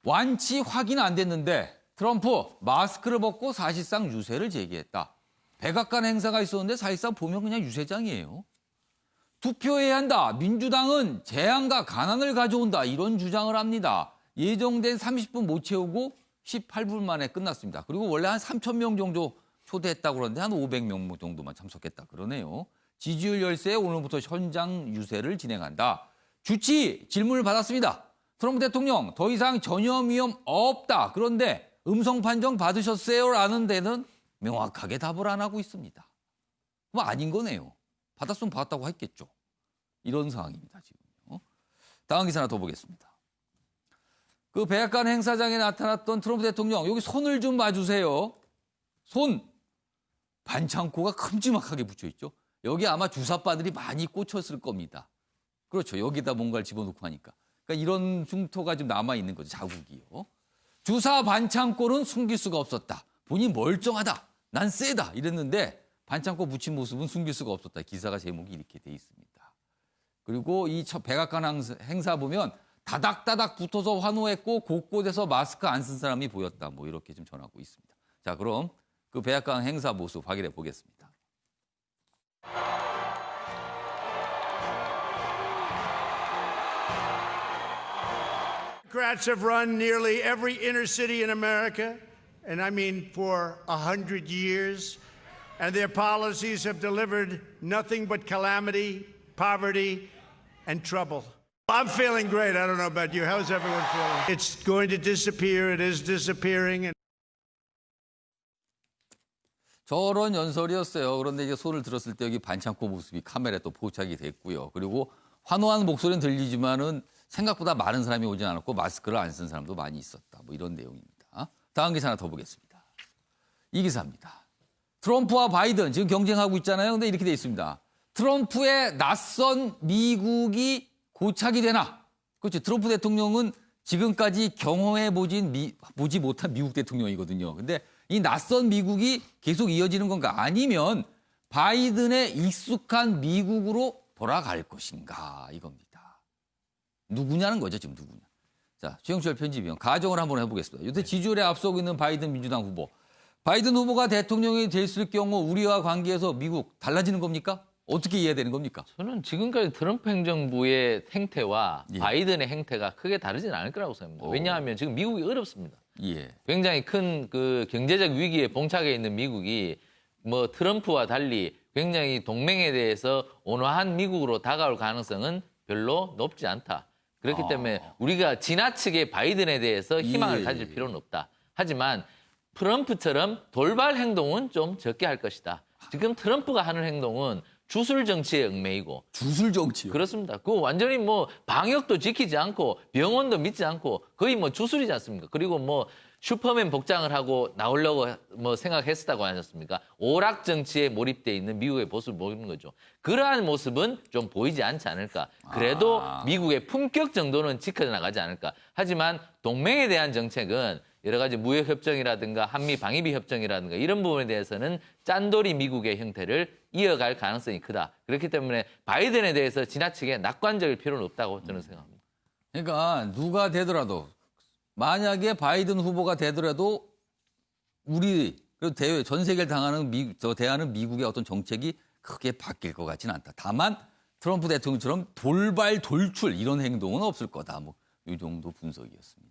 완치 확인 안 됐는데 트럼프 마스크를 벗고 사실상 유세를 제기했다. 백악관 행사가 있었는데 사실상 보면 그냥 유세장이에요. 투표해야 한다. 민주당은 재앙과 가난을 가져온다. 이런 주장을 합니다. 예정된 30분 못 채우고 18분 만에 끝났습니다. 그리고 원래 한 3,000명 정도 초대했다고 그러는데 한 500명 정도만 참석했다 그러네요. 지지율 열세에 오늘부터 현장 유세를 진행한다. 주치 질문을 받았습니다. 트럼프 대통령 더 이상 전염 위험 없다. 그런데 음성 판정 받으셨어요? 라는 데는 명확하게 답을 안 하고 있습니다. 뭐 아닌 거네요. 받았으면 받았다고 했겠죠. 이런 상황입니다. 지금요. 다음 기사 하나 더 보겠습니다. 그 백악관 행사장에 나타났던 트럼프 대통령 여기 손을 좀 봐주세요. 손 반창고가 큼지막하게 붙여있죠. 여기 아마 주사바들이 많이 꽂혔을 겁니다. 그렇죠. 여기다 뭔가를 집어넣고 하니까. 그러니까 이런 흉터가 좀 남아있는 거죠. 자국이요. 주사 반창고는 숨길 수가 없었다. 본인이 멀쩡하다. 난 세다. 이랬는데 반창고 붙인 모습은 숨길 수가 없었다. 기사가 제목이 이렇게 돼 있습니다. 그리고 이 백악관 행사 보면 다닥다닥 붙어서 환호했고 곳곳에서 마스크 안 쓴 사람이 보였다. 뭐 이렇게 좀 전하고 있습니다. 자, 그럼 그 백악관 행사 모습 확인해 보겠습니다. Democrats have run nearly every inner city in America, and I mean for 100 years, and their policies have delivered nothing but calamity, poverty, and trouble. I'm feeling great. I don't know about you. How's everyone feeling? It's going to disappear. It is disappearing. And 저런 연설이었어요. 그런데 이제 손을 들었을 때 여기 반창고 모습이 카메라에 또 포착이 됐고요. 그리고 환호하는 목소리는 들리지만은 생각보다 많은 사람이 오진 않았고 마스크를 안 쓴 사람도 많이 있었다. 뭐 이런 내용입니다. 다음 기사 하나 더 보겠습니다. 이 기사입니다. 트럼프와 바이든 지금 경쟁하고 있잖아요. 근데 이렇게 돼 있습니다. 트럼프의 낯선 미국이 고착이 되나? 그렇죠. 트럼프 대통령은 지금까지 경험해 보지 못한 미국 대통령이거든요. 근데 이 낯선 미국이 계속 이어지는 건가? 아니면 바이든의 익숙한 미국으로 돌아갈 것인가? 이겁니다. 누구냐는 거죠, 지금 누구냐. 자, 최영철 편집위원 가정을 한번 해보겠습니다. 요새 지지율에 앞서고 있는 바이든 민주당 후보. 바이든 후보가 대통령이 됐을 경우 우리와 관계에서 미국 달라지는 겁니까? 어떻게 이해되는 겁니까? 저는 지금까지 트럼프 행정부의 행태와 예. 바이든의 행태가 크게 다르지는 않을 거라고 생각합니다. 왜냐하면 지금 미국이 어렵습니다. 예. 굉장히 큰 그 경제적 위기에 봉착해 있는 미국이 뭐 트럼프와 달리 굉장히 동맹에 대해서 온화한 미국으로 다가올 가능성은 별로 높지 않다. 그렇기 때문에 우리가 지나치게 바이든에 대해서 희망을 가질 필요는 없다. 하지만 트럼프처럼 돌발 행동은 좀 적게 할 것이다. 지금 트럼프가 하는 행동은 주술 정치에 얽매이고. 주술 정치요? 그렇습니다. 그 완전히 뭐 방역도 지키지 않고 병원도 믿지 않고 거의 뭐 주술이지 않습니까? 그리고 뭐 슈퍼맨 복장을 하고 나오려고 뭐 생각했었다고 하셨습니까? 오락 정치에 몰입돼 있는 미국의 모습을 보이는 거죠. 그러한 모습은 좀 보이지 않지 않을까. 그래도 미국의 품격 정도는 지켜나가지 않을까. 하지만 동맹에 대한 정책은 여러 가지 무역협정이라든가 한미방위비협정이라든가 이런 부분에 대해서는 짠돌이 미국의 형태를 이어갈 가능성이 크다. 그렇기 때문에 바이든에 대해서 지나치게 낙관적일 필요는 없다고 저는 생각합니다. 그러니까 누가 되더라도 만약에 바이든 후보가 되더라도 우리 그리고 전 세계를 대하는 미국의 어떤 정책이 크게 바뀔 것 같지는 않다. 다만 트럼프 대통령처럼 돌발 돌출 이런 행동은 없을 거다. 뭐 이 정도 분석이었습니다.